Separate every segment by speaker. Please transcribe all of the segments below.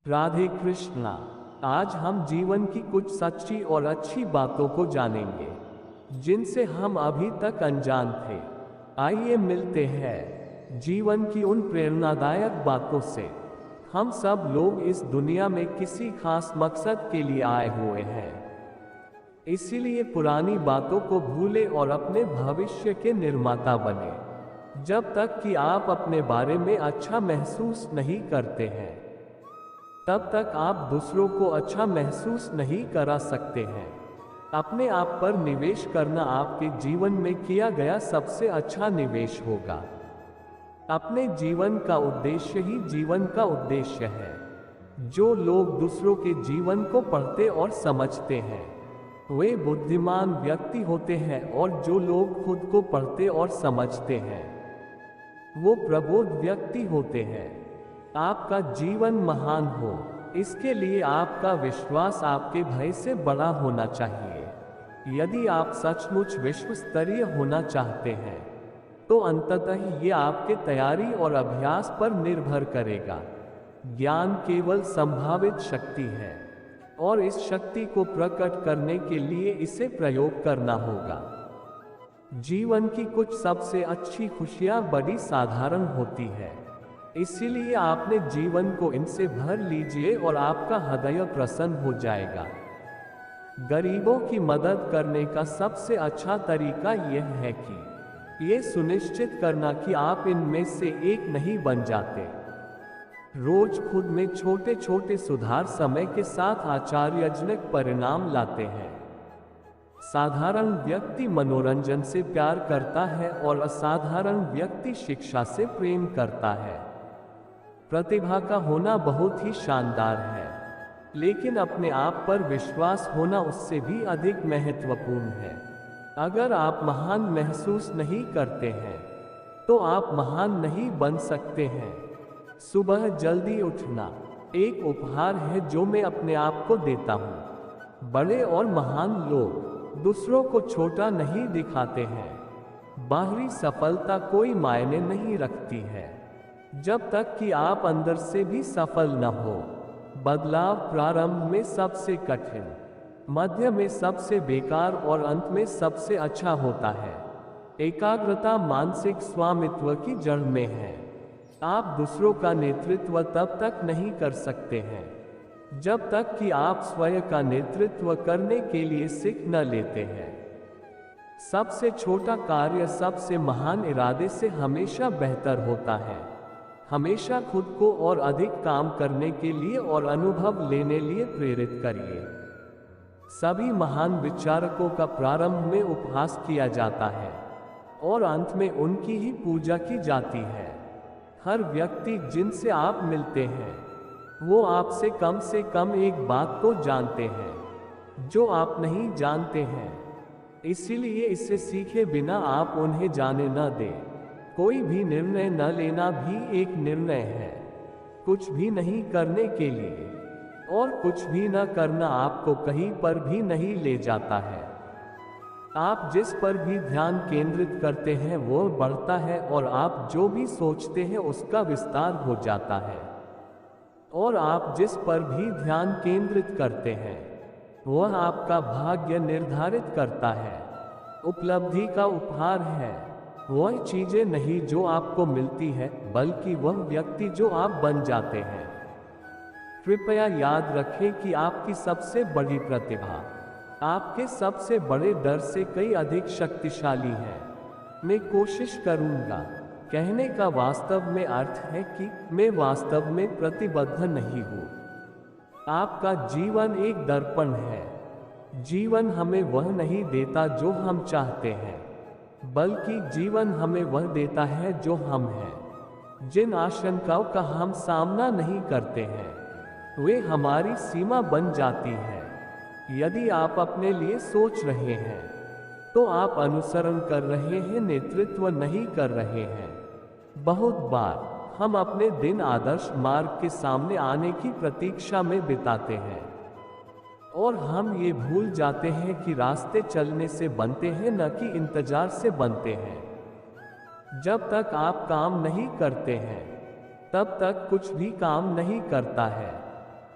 Speaker 1: राधे कृष्णा। आज हम जीवन की कुछ सच्ची और अच्छी बातों को जानेंगे जिनसे हम अभी तक अनजान थे। आइए मिलते हैं जीवन की उन प्रेरणादायक बातों से। हम सब लोग इस दुनिया में किसी खास मकसद के लिए आए हुए हैं, इसीलिए पुरानी बातों को भूलें और अपने भविष्य के निर्माता बने। जब तक कि आप अपने बारे में अच्छा महसूस नहीं करते हैं, तब तक आप दूसरों को अच्छा महसूस नहीं करा सकते हैं। अपने आप पर निवेश करना आपके जीवन में किया गया सबसे अच्छा निवेश होगा। अपने जीवन का उद्देश्य ही जीवन का उद्देश्य है। जो लोग दूसरों के जीवन को पढ़ते और समझते हैं, वे बुद्धिमान व्यक्ति होते हैं, और जो लोग खुद को पढ़ते और समझते हैं, वो प्रबोध व्यक्ति होते हैं। आपका जीवन महान हो, इसके लिए आपका विश्वास आपके भय से बड़ा होना चाहिए। यदि आप सचमुच विश्व स्तरीय होना चाहते हैं, तो अंततः ये आपके तैयारी और अभ्यास पर निर्भर करेगा। ज्ञान केवल संभावित शक्ति है, और इस शक्ति को प्रकट करने के लिए इसे प्रयोग करना होगा। जीवन की कुछ सबसे अच्छी खुशियां बड़ी साधारण होती है, इसीलिए आपने जीवन को इनसे भर लीजिए और आपका हृदय प्रसन्न हो जाएगा। गरीबों की मदद करने का सबसे अच्छा तरीका यह है कि ये सुनिश्चित करना कि आप इनमें से एक नहीं बन जाते। रोज खुद में छोटे छोटे सुधार समय के साथ आश्चर्यजनक परिणाम लाते हैं। साधारण व्यक्ति मनोरंजन से प्यार करता है और असाधारण व्यक्ति शिक्षा से प्रेम करता है। प्रतिभा का होना बहुत ही शानदार है, लेकिन अपने आप पर विश्वास होना उससे भी अधिक महत्वपूर्ण है। अगर आप महान महसूस नहीं करते हैं, तो आप महान नहीं बन सकते हैं। सुबह जल्दी उठना एक उपहार है जो मैं अपने आप को देता हूँ। बड़े और महान लोग दूसरों को छोटा नहीं दिखाते हैं। बाहरी सफलता कोई मायने नहीं रखती है, जब तक कि आप अंदर से भी सफल न हो। बदलाव प्रारंभ में सबसे कठिन, मध्य में सबसे बेकार और अंत में सबसे अच्छा होता है। एकाग्रता मानसिक स्वामित्व की जड़ में है। आप दूसरों का नेतृत्व तब तक नहीं कर सकते हैं जब तक कि आप स्वयं का नेतृत्व करने के लिए सीख न लेते हैं। सबसे छोटा कार्य सबसे महान इरादे से हमेशा बेहतर होता है। हमेशा खुद को और अधिक काम करने के लिए और अनुभव लेने लिए प्रेरित करिए। सभी महान विचारकों का प्रारंभ में उपहास किया जाता है और अंत में उनकी ही पूजा की जाती है। हर व्यक्ति जिनसे आप मिलते हैं, वो आपसे कम एक बात तो जानते हैं जो आप नहीं जानते हैं। इसीलिए इसे सीखे बिना आप उन्हें जाने न दें। कोई भी निर्णय न लेना भी एक निर्णय है। कुछ भी नहीं करने के लिए और कुछ भी न करना आपको कहीं पर भी नहीं ले जाता है। आप जिस पर भी ध्यान केंद्रित करते हैं वो बढ़ता है, और आप जो भी सोचते हैं उसका विस्तार हो जाता है। और आप जिस पर भी ध्यान केंद्रित करते हैं वह आपका भाग्य निर्धारित करता है। उपलब्धि का उपहार है वह चीजें नहीं जो आपको मिलती है, बल्कि वह व्यक्ति जो आप बन जाते हैं। कृपया याद रखें कि आपकी सबसे बड़ी प्रतिभा आपके सबसे बड़े डर से कई अधिक शक्तिशाली है। मैं कोशिश करूंगा कहने का वास्तव में अर्थ है कि मैं वास्तव में प्रतिबद्ध नहीं हूँ। आपका जीवन एक दर्पण है। जीवन हमें वह नहीं देता जो हम चाहते हैं, बल्कि जीवन हमें वह देता है जो हम हैं। जिन आशंकाओं का हम सामना नहीं करते हैं, वे हमारी सीमा बन जाती है। यदि आप अपने लिए सोच रहे हैं, तो आप अनुसरण कर रहे हैं, नेतृत्व नहीं कर रहे हैं। बहुत बार हम अपने दिन आदर्श मार्ग के सामने आने की प्रतीक्षा में बिताते हैं, और हम ये भूल जाते हैं कि रास्ते चलने से बनते हैं, न कि इंतजार से बनते हैं। जब तक आप काम नहीं करते हैं, तब तक कुछ भी काम नहीं करता है।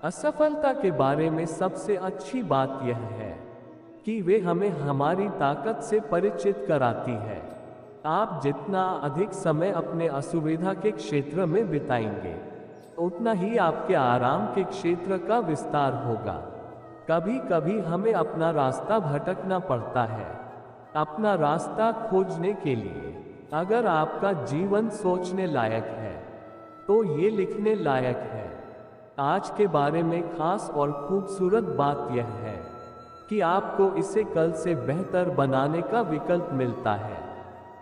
Speaker 1: असफलता के बारे में सबसे अच्छी बात यह है कि वे हमें हमारी ताकत से परिचित कराती है। आप जितना अधिक समय अपने असुविधा के क्षेत्र में बिताएंगे, उतना ही आपके आराम के क्षेत्र का विस्तार होगा। कभी कभी हमें अपना रास्ता भटकना पड़ता है। अपना रास्ता खोजने के लिए अगर आपका जीवन सोचने लायक है तो ये लिखने लायक है। आज के बारे में खास और खूबसूरत बात यह है कि आपको इसे कल से बेहतर बनाने का विकल्प मिलता है।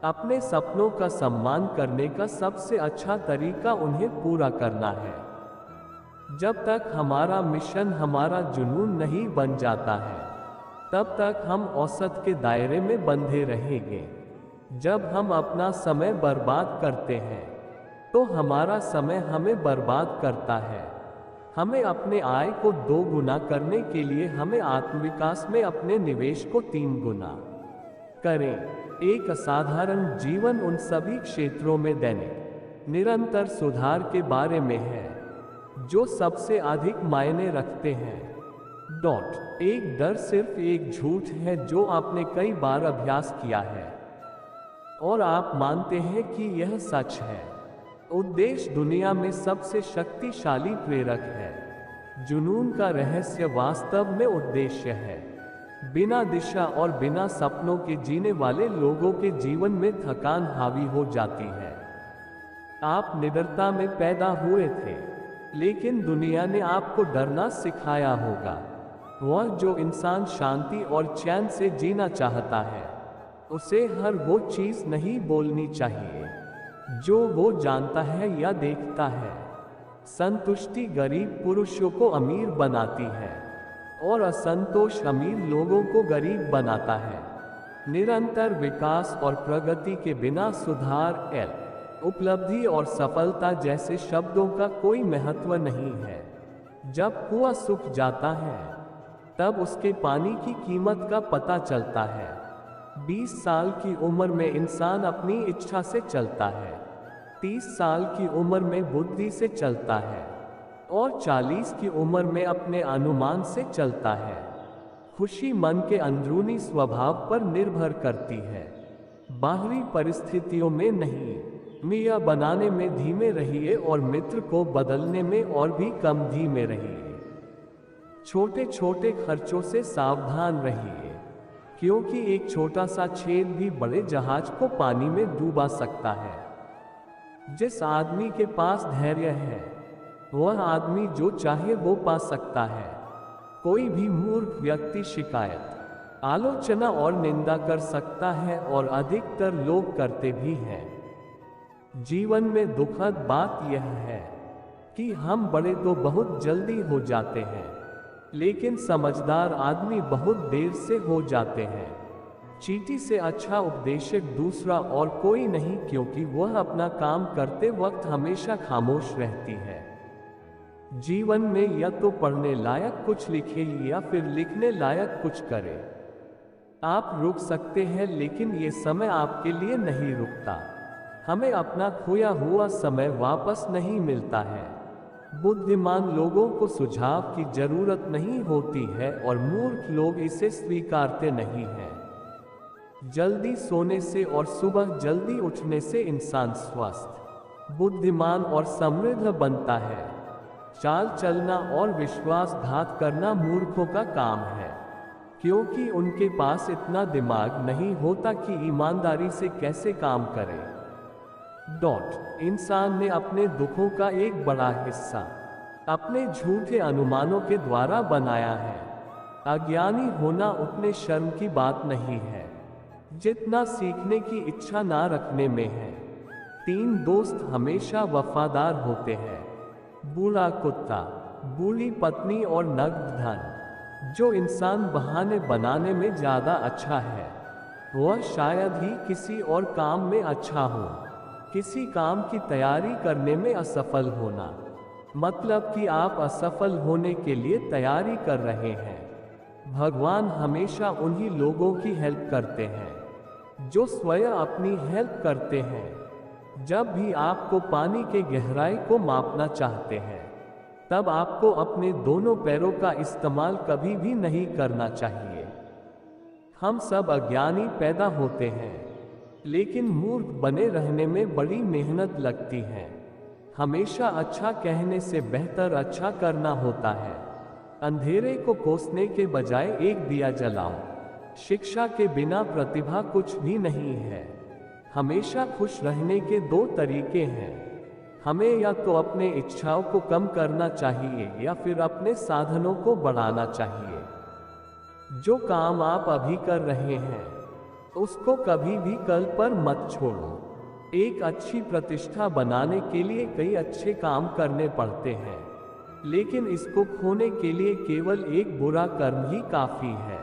Speaker 1: अपने सपनों का सम्मान करने का सबसे अच्छा तरीका उन्हें पूरा करना है। जब तक हमारा मिशन हमारा जुनून नहीं बन जाता है, तब तक हम औसत के दायरे में बंधे रहेंगे। जब हम अपना समय बर्बाद करते हैं, तो हमारा समय हमें बर्बाद करता है। हमें अपने आय को 2 गुना करने के लिए हमें आत्मविकास में अपने निवेश को 3 गुना करें। एक असाधारण जीवन उन सभी क्षेत्रों में दैनिक निरंतर सुधार के बारे में है जो सबसे अधिक मायने रखते हैं। एक डर सिर्फ एक झूठ है जो आपने कई बार अभ्यास किया है और आप मानते हैं कि यह सच है। उद्देश्य दुनिया में सबसे शक्तिशाली प्रेरक है। जुनून का रहस्य वास्तव में उद्देश्य है। बिना दिशा और बिना सपनों के जीने वाले लोगों के जीवन में थकान हावी हो जाती है। आप निडरता में पैदा हुए थे, लेकिन दुनिया ने आपको डरना सिखाया होगा। वह जो इंसान शांति और चैन से जीना चाहता है, उसे हर वो चीज नहीं बोलनी चाहिए जो वो जानता है या देखता है। संतुष्टि गरीब पुरुषों को अमीर बनाती है और असंतोष अमीर लोगों को गरीब बनाता है। निरंतर विकास और प्रगति के बिना सुधार, उपलब्धि और सफलता जैसे शब्दों का कोई महत्व नहीं है। जब कुआं सूख जाता है, तब उसके पानी की कीमत का पता चलता है। 20 साल की उम्र में इंसान अपनी इच्छा से चलता है, 30 साल की उम्र में बुद्धि से चलता है और 40 की उम्र में अपने अनुमान से चलता है। खुशी मन के अंदरूनी स्वभाव पर निर्भर करती है, बाहरी परिस्थितियों में नहीं। मियाँ बनाने में धीमे रहिए और मित्र को बदलने में और भी कम धीमे रहिए। छोटे छोटे खर्चों से सावधान रहिए, क्योंकि एक छोटा सा छेद भी बड़े जहाज को पानी में डूबा सकता है। जिस आदमी के पास धैर्य है, वह आदमी जो चाहे वो पा सकता है। कोई भी मूर्ख व्यक्ति शिकायत, आलोचना और निंदा कर सकता है और अधिकतर लोग करते भी हैं। जीवन में दुखद बात यह है कि हम बड़े तो बहुत जल्दी हो जाते हैं, लेकिन समझदार आदमी बहुत देर से हो जाते हैं। चींटी से अच्छा उपदेशक दूसरा और कोई नहीं, क्योंकि वह अपना काम करते वक्त हमेशा खामोश रहती है। जीवन में या तो पढ़ने लायक कुछ लिखे या फिर लिखने लायक कुछ करे। आप रुक सकते हैं, लेकिन ये समय आपके लिए नहीं रुकता। हमें अपना खोया हुआ समय वापस नहीं मिलता है। बुद्धिमान लोगों को सुझाव की जरूरत नहीं होती है और मूर्ख लोग इसे स्वीकारते नहीं हैं। जल्दी सोने से और सुबह जल्दी उठने से इंसान स्वस्थ, बुद्धिमान और समृद्ध बनता है। चाल चलना और विश्वासघात करना मूर्खों का काम है, क्योंकि उनके पास इतना दिमाग नहीं होता कि ईमानदारी से कैसे काम करें। इंसान ने अपने दुखों का एक बड़ा हिस्सा अपने झूठे अनुमानों के द्वारा बनाया है। अज्ञानी होना उतने शर्म की बात नहीं है जितना सीखने की इच्छा ना रखने में है। 3 दोस्त हमेशा वफादार होते हैं, बूढ़ा कुत्ता, बूढ़ी पत्नी और नग्न धन। जो इंसान बहाने बनाने में ज्यादा अच्छा है, वह शायद ही किसी और काम में अच्छा हो। किसी काम की तैयारी करने में असफल होना मतलब कि आप असफल होने के लिए तैयारी कर रहे हैं। भगवान हमेशा उन्हीं लोगों की हेल्प करते हैं जो स्वयं अपनी हेल्प करते हैं। जब भी आपको पानी के गहराई को मापना चाहते हैं, तब आपको अपने दोनों पैरों का इस्तेमाल कभी भी नहीं करना चाहिए। हम सब अज्ञानी पैदा होते हैं, लेकिन मूर्ख बने रहने में बड़ी मेहनत लगती है। हमेशा अच्छा कहने से बेहतर अच्छा करना होता है। अंधेरे को कोसने के बजाय एक दिया जलाओ। शिक्षा के बिना प्रतिभा कुछ भी नहीं है। हमेशा खुश रहने के दो तरीके हैं। हमें या तो अपने इच्छाओं को कम करना चाहिए या फिर अपने साधनों को बढ़ाना चाहिए। जो काम आप अभी कर रहे हैं उसको कभी भी कल पर मत छोड़ो। एक अच्छी प्रतिष्ठा बनाने के लिए कई अच्छे काम करने पड़ते हैं, लेकिन इसको खोने के लिए केवल एक बुरा कर्म ही काफी है।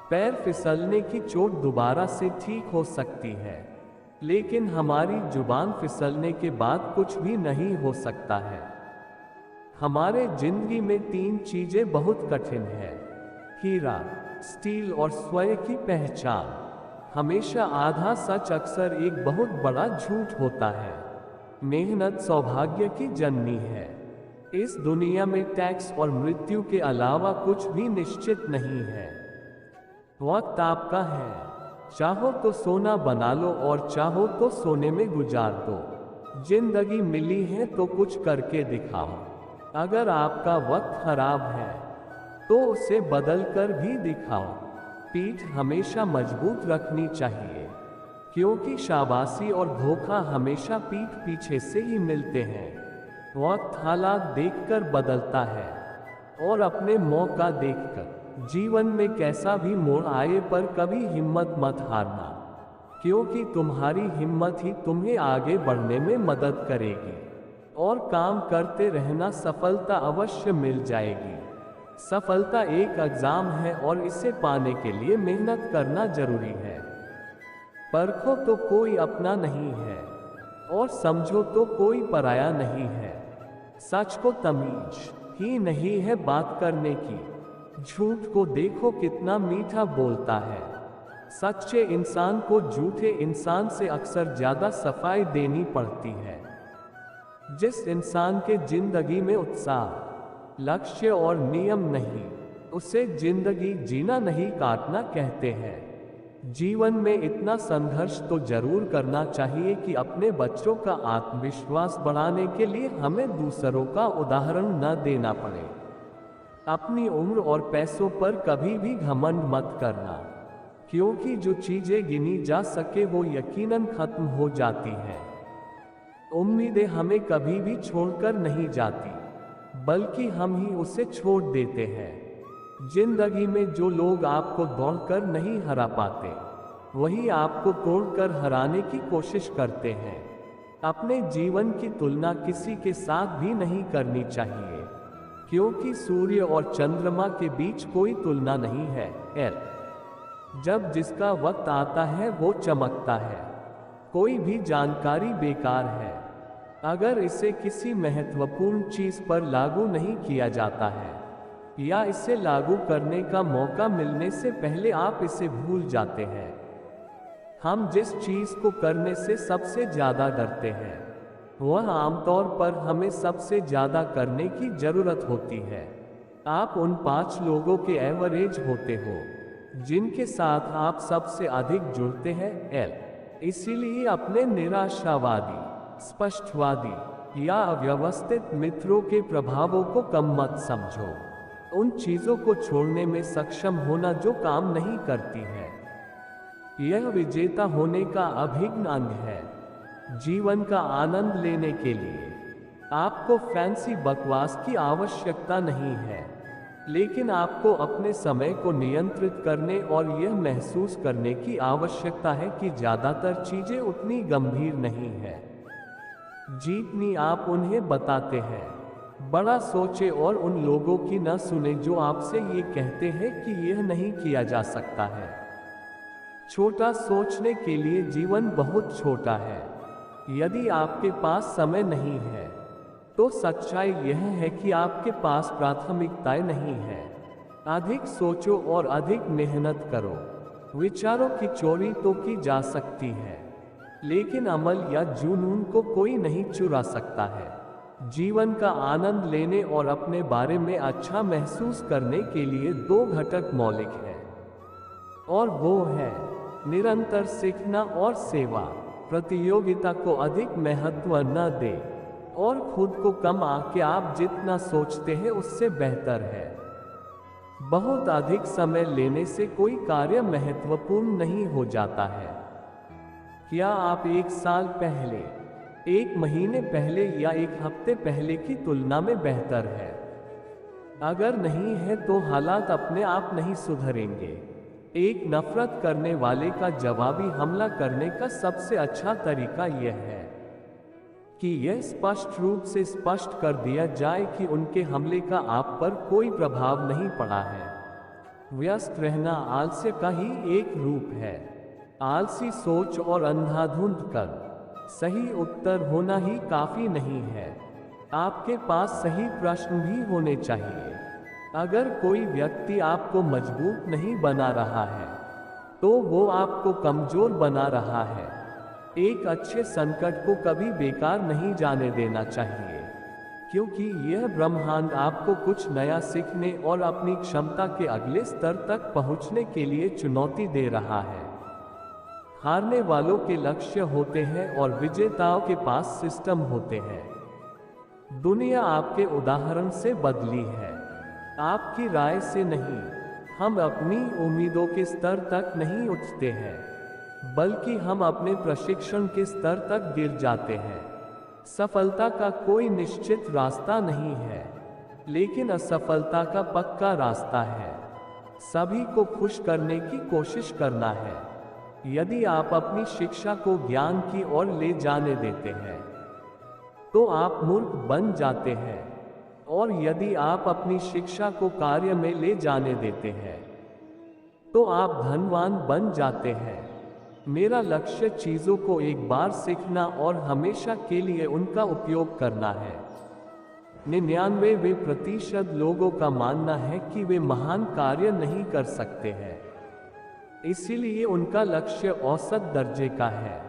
Speaker 1: पैर फिसलने की चोट दोबारा से ठीक हो सकती है, लेकिन हमारी जुबान फिसलने के बाद कुछ भी नहीं हो सकता है। हमारे जिंदगी में 3 चीजें बहुत कठिन है: हीरा, स्टील और स्वयं की पहचान। हमेशा आधा सच अक्सर एक बहुत बड़ा झूठ होता है। मेहनत सौभाग्य की जननी है। इस दुनिया में टैक्स और मृत्यु के अलावा कुछ भी निश्चित नहीं है। वक्त आपका है। चाहो तो सोना बना लो और चाहो तो सोने में गुजार दो। जिंदगी मिली है तो कुछ करके दिखाओ। अगर आपका वक्त खराब है तो उसे बदल कर भी दिखाओ। पीठ हमेशा मजबूत रखनी चाहिए, क्योंकि शाबाशी और धोखा हमेशा पीठ पीछे से ही मिलते हैं। वक्त हालात देखकर बदलता है और अपने मौका देखकर। जीवन में कैसा भी मोड़ आए पर कभी हिम्मत मत हारना, क्योंकि तुम्हारी हिम्मत ही तुम्हें आगे बढ़ने में मदद करेगी। और काम करते रहना, सफलता अवश्य मिल जाएगी। सफलता एक एग्जाम है और इसे पाने के लिए मेहनत करना जरूरी है। परखो तो कोई अपना नहीं है और समझो तो कोई पराया नहीं है। सच को तमीज ही नहीं है बात करने की। झूठ को देखो कितना मीठा बोलता है। सच्चे इंसान को झूठे इंसान से अक्सर ज्यादा सफाई देनी पड़ती है। जिस इंसान के जिंदगी में उत्साह, लक्ष्य और नियम नहीं, उसे जिंदगी जीना नहीं काटना कहते हैं। जीवन में इतना संघर्ष तो जरूर करना चाहिए कि अपने बच्चों का आत्मविश्वास बढ़ाने के लिए हमें दूसरों का उदाहरण न देना पड़े। अपनी उम्र और पैसों पर कभी भी घमंड मत करना, क्योंकि जो चीजें गिनी जा सके वो यकीनन खत्म हो जाती हैं। उम्मीदें हमें कभी भी छोड़कर नहीं जाती, बल्कि हम ही उसे छोड़ देते हैं। जिंदगी में जो लोग आपको दौड़कर नहीं हरा पाते, वही आपको तोड़कर हराने की कोशिश करते हैं। अपने जीवन की तुलना किसी के साथ भी नहीं करनी चाहिए, क्योंकि सूर्य और चंद्रमा के बीच कोई तुलना नहीं है। जब जिसका वक्त आता है वो चमकता है। कोई भी जानकारी बेकार है अगर इसे किसी महत्वपूर्ण चीज पर लागू नहीं किया जाता है, या इसे लागू करने का मौका मिलने से पहले आप इसे भूल जाते हैं। हम जिस चीज को करने से सबसे ज्यादा डरते हैं, वह आमतौर पर हमें सबसे ज्यादा करने की जरूरत होती है। आप उन 5 लोगों के एवरेज होते हो जिनके साथ आप सबसे अधिक जुड़ते हैं। इसीलिए अपने निराशावादी, स्पष्टवादी या अव्यवस्थित मित्रों के प्रभावों को कम मत समझो। उन चीजों को छोड़ने में सक्षम होना जो काम नहीं करती है, यह विजेता होने का अभिन्न अंग है। जीवन का आनंद लेने के लिए आपको फैंसी बकवास की आवश्यकता नहीं है, लेकिन आपको अपने समय को नियंत्रित करने और यह महसूस करने की आवश्यकता है कि ज्यादातर चीजें उतनी गंभीर नहीं है जितनी आप उन्हें बताते हैं। बड़ा सोचे और उन लोगों की न सुने जो आपसे ये कहते हैं कि यह नहीं किया जा सकता है। छोटा सोचने के लिए जीवन बहुत छोटा है। यदि आपके पास समय नहीं है तो सच्चाई यह है कि आपके पास प्राथमिकताएं नहीं है। अधिक सोचो और अधिक मेहनत करो। विचारों की चोरी तो की जा सकती है, लेकिन अमल या जुनून को कोई नहीं चुरा सकता है। जीवन का आनंद लेने और अपने बारे में अच्छा महसूस करने के लिए दो घटक मौलिक हैं, और वो है निरंतर सीखना और सेवा। प्रतियोगिता को अधिक महत्व न दें और खुद को कम आके आप जितना सोचते हैं उससे बेहतर है। बहुत अधिक समय लेने से कोई कार्य महत्वपूर्ण नहीं हो जाता है। क्या आप एक साल पहले, एक महीने पहले या एक हफ्ते पहले की तुलना में बेहतर है? अगर नहीं है तो हालात अपने आप नहीं सुधरेंगे। एक नफरत करने वाले का जवाबी हमला करने का सबसे अच्छा तरीका यह है कि यह स्पष्ट रूप से स्पष्ट कर दिया जाए कि उनके हमले का आप पर कोई प्रभाव नहीं पड़ा है। व्यस्त रहना आलस्य का ही एक रूप है। आलसी सोच और अंधाधुंध कर सही उत्तर होना ही काफी नहीं है। आपके पास सही प्रश्न भी होने चाहिए। अगर कोई व्यक्ति आपको मजबूत नहीं बना रहा है तो वो आपको कमजोर बना रहा है। एक अच्छे संकट को कभी बेकार नहीं जाने देना चाहिए, क्योंकि यह ब्रह्मांड आपको कुछ नया सीखने और अपनी क्षमता के अगले स्तर तक पहुंचने के लिए चुनौती दे रहा है। हारने वालों के लक्ष्य होते हैं और विजेताओं के पास सिस्टम होते हैं। दुनिया आपके उदाहरण से बदली है, आपकी राय से नहीं। हम अपनी उम्मीदों के स्तर तक नहीं उठते हैं, बल्कि हम अपने प्रशिक्षण के स्तर तक गिर जाते हैं। सफलता का कोई निश्चित रास्ता नहीं है, लेकिन असफलता का पक्का रास्ता है। सभी को खुश करने की कोशिश करना है। यदि आप अपनी शिक्षा को ज्ञान की ओर ले जाने देते हैं तो आप मूर्ख बन जाते हैं, और यदि आप अपनी शिक्षा को कार्य में ले जाने देते हैं तो आप धनवान बन जाते हैं। मेरा लक्ष्य चीजों को एक बार सीखना और हमेशा के लिए उनका उपयोग करना है। 99% लोगों का मानना है कि वे महान कार्य नहीं कर सकते हैं, इसीलिए उनका लक्ष्य औसत दर्जे का है।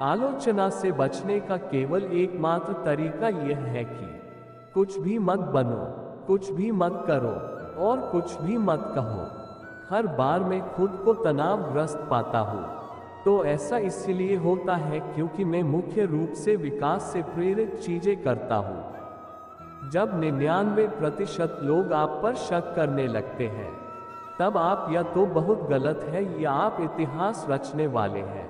Speaker 1: आलोचना से बचने का केवल एकमात्र तरीका यह है कि कुछ भी मत बनो, कुछ भी मत करो और कुछ भी मत कहो। हर बार मैं खुद को तनावग्रस्त पाता हूँ, तो ऐसा इसलिए होता है क्योंकि मैं मुख्य रूप से विकास से प्रेरित चीजें करता हूँ। जब 99% लोग आप पर शक करने लगते हैं, तब आप या तो बहुत गलत हैं या आप इतिहास रचने वाले हैं।